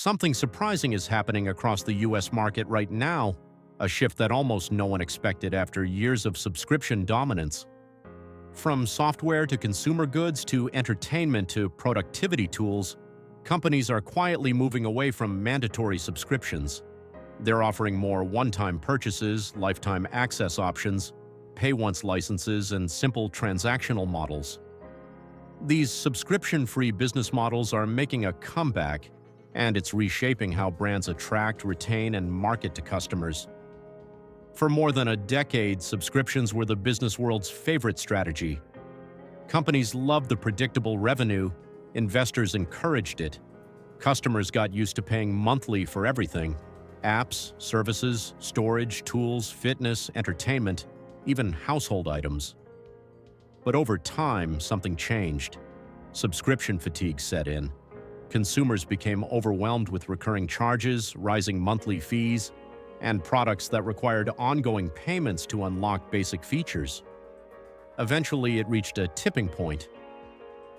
Something surprising is happening across the US market right now, a shift that almost no one expected after years of subscription dominance. From software to consumer goods to entertainment to productivity tools, companies are quietly moving away from mandatory subscriptions. They're offering more one-time purchases, lifetime access options, pay-once licenses, and simple transactional models. These subscription-free business models are making a comeback, and it's reshaping how brands attract, retain, and market to customers. For more than a decade, subscriptions were the business world's favorite strategy. Companies loved the predictable revenue, investors encouraged it. Customers got used to paying monthly for everything: apps, services, storage, tools, fitness, entertainment, even household items. But over time, something changed. Subscription fatigue set in. Consumers became overwhelmed with recurring charges, rising monthly fees, and products that required ongoing payments to unlock basic features. Eventually, it reached a tipping point.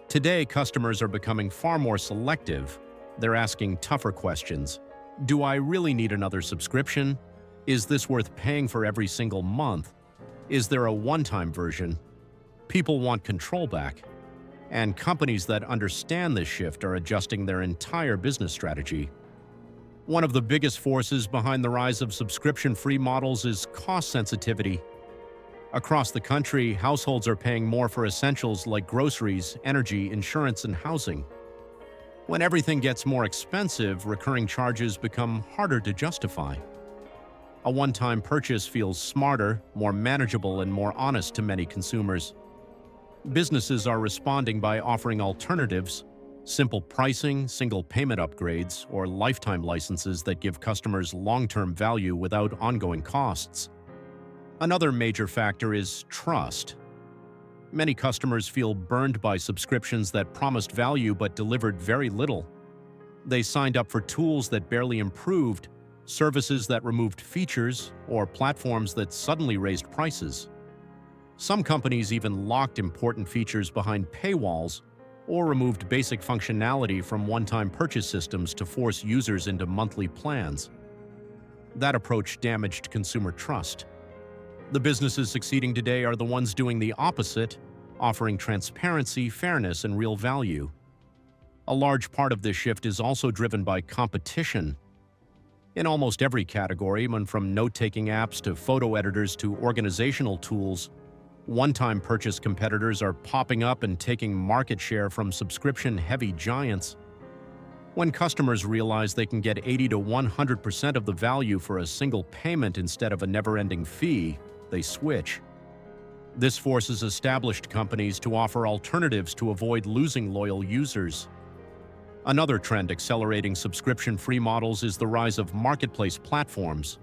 Today, customers are becoming far more selective. They're asking tougher questions. Do I really need another subscription? Is this worth paying for every single month? Is there a one-time version? People want control back. And companies that understand this shift are adjusting their entire business strategy. One of the biggest forces behind the rise of subscription-free models is cost sensitivity. Across the country, households are paying more for essentials like groceries, energy, insurance, and housing. When everything gets more expensive, recurring charges become harder to justify. A one-time purchase feels smarter, more manageable, and more honest to many consumers. Businesses are responding by offering alternatives: simple pricing, single payment upgrades, or lifetime licenses that give customers long-term value without ongoing costs. Another major factor is trust. Many customers feel burned by subscriptions that promised value but delivered very little. They signed up for tools that barely improved, services that removed features, or platforms that suddenly raised prices. Some companies even locked important features behind paywalls or removed basic functionality from one-time purchase systems to force users into monthly plans. That approach damaged consumer trust. The businesses succeeding today are the ones doing the opposite, offering transparency, fairness, and real value. A large part of this shift is also driven by competition. In almost every category, from note-taking apps to photo editors to organizational tools, one-time purchase competitors are popping up and taking market share from subscription-heavy giants. When customers realize they can get 80 to 100% of the value for a single payment instead of a never-ending fee, they switch. This forces established companies to offer alternatives to avoid losing loyal users. Another trend accelerating subscription-free models is the rise of marketplace platforms.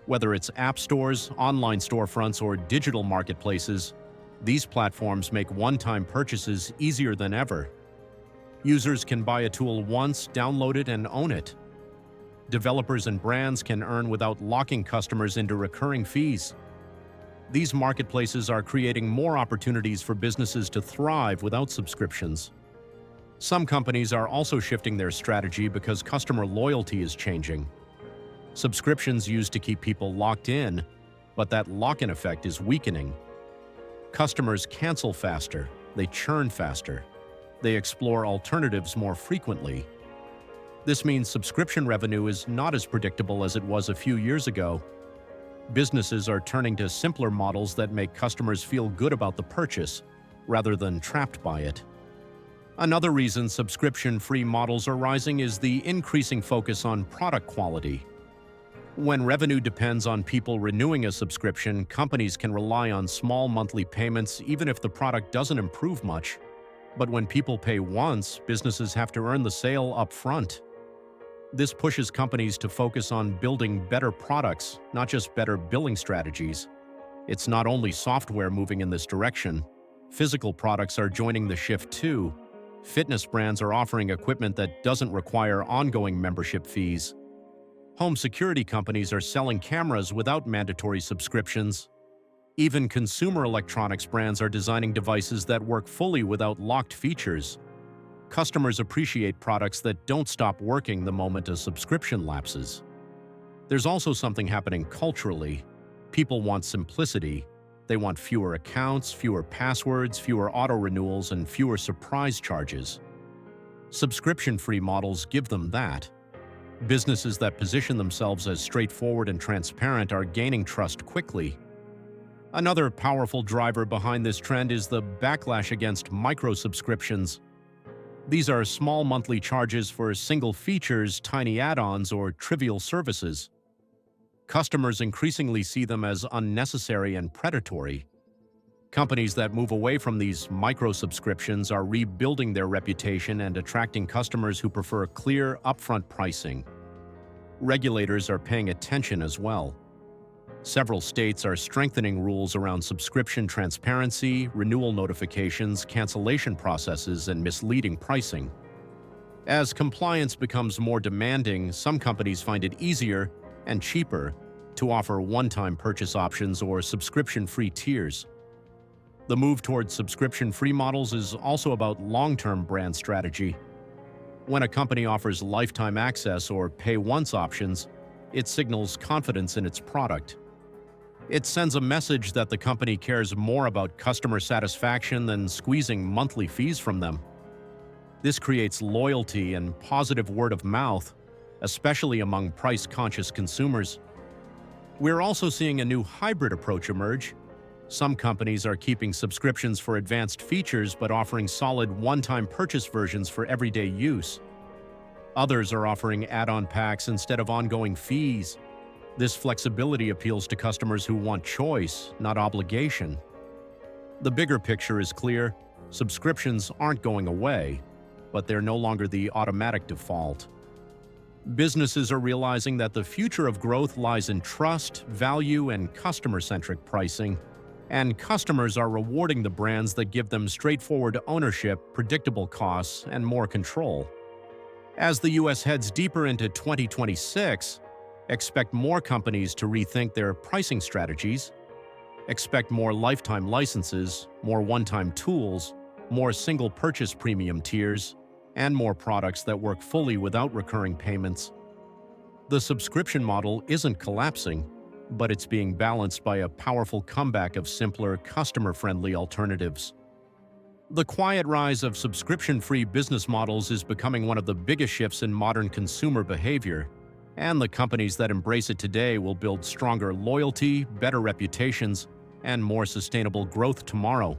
Whether it's app stores, online storefronts, or digital marketplaces, these platforms make one-time purchases easier than ever. Users can buy a tool once, download it, and own it. Developers and brands can earn without locking customers into recurring fees. These marketplaces are creating more opportunities for businesses to thrive without subscriptions. Some companies are also shifting their strategy because customer loyalty is changing. Subscriptions used to keep people locked in, but that lock-in effect is weakening. Customers cancel faster, they churn faster, they explore alternatives more frequently. This means subscription revenue is not as predictable as it was a few years ago. Businesses are turning to simpler models that make customers feel good about the purchase, rather than trapped by it. Another reason subscription-free models are rising is the increasing focus on product quality. When revenue depends on people renewing a subscription, companies can rely on small monthly payments even if the product doesn't improve much. But when people pay once, businesses have to earn the sale up front. This pushes companies to focus on building better products, not just better billing strategies. It's not only software moving in this direction. Physical products are joining the shift too. Fitness brands are offering equipment that doesn't require ongoing membership fees. Home security companies are selling cameras without mandatory subscriptions. Even consumer electronics brands are designing devices that work fully without locked features. Customers appreciate products that don't stop working the moment a subscription lapses. There's also something happening culturally. People want simplicity. They want fewer accounts, fewer passwords, fewer auto-renewals, and fewer surprise charges. Subscription-free models give them that. Businesses that position themselves as straightforward and transparent are gaining trust quickly. Another powerful driver behind this trend is the backlash against micro-subscriptions. These are small monthly charges for single features, tiny add-ons, or trivial services. Customers increasingly see them as unnecessary and predatory. Companies that move away from these micro-subscriptions are rebuilding their reputation and attracting customers who prefer clear, upfront pricing. Regulators are paying attention as well. Several states are strengthening rules around subscription transparency, renewal notifications, cancellation processes, and misleading pricing. As compliance becomes more demanding, some companies find it easier and cheaper to offer one-time purchase options or subscription-free tiers. The move towards subscription-free models is also about long-term brand strategy. When a company offers lifetime access or pay-once options, it signals confidence in its product. It sends a message that the company cares more about customer satisfaction than squeezing monthly fees from them. This creates loyalty and positive word of mouth, especially among price-conscious consumers. We're also seeing a new hybrid approach emerge. Some companies are keeping subscriptions for advanced features but offering solid one-time purchase versions for everyday use. Others are offering add-on packs instead of ongoing fees. This flexibility appeals to customers who want choice, not obligation. The bigger picture is clear. Subscriptions aren't going away, but they're no longer the automatic default. Businesses are realizing that the future of growth lies in trust, value, and customer-centric pricing. And customers are rewarding the brands that give them straightforward ownership, predictable costs, and more control. As the US heads deeper into 2026, expect more companies to rethink their pricing strategies. Expect more lifetime licenses, more one-time tools, more single-purchase premium tiers, and more products that work fully without recurring payments. The subscription model isn't collapsing, but it's being balanced by a powerful comeback of simpler, customer-friendly alternatives. The quiet rise of subscription-free business models is becoming one of the biggest shifts in modern consumer behavior, and the companies that embrace it today will build stronger loyalty, better reputations, and more sustainable growth tomorrow.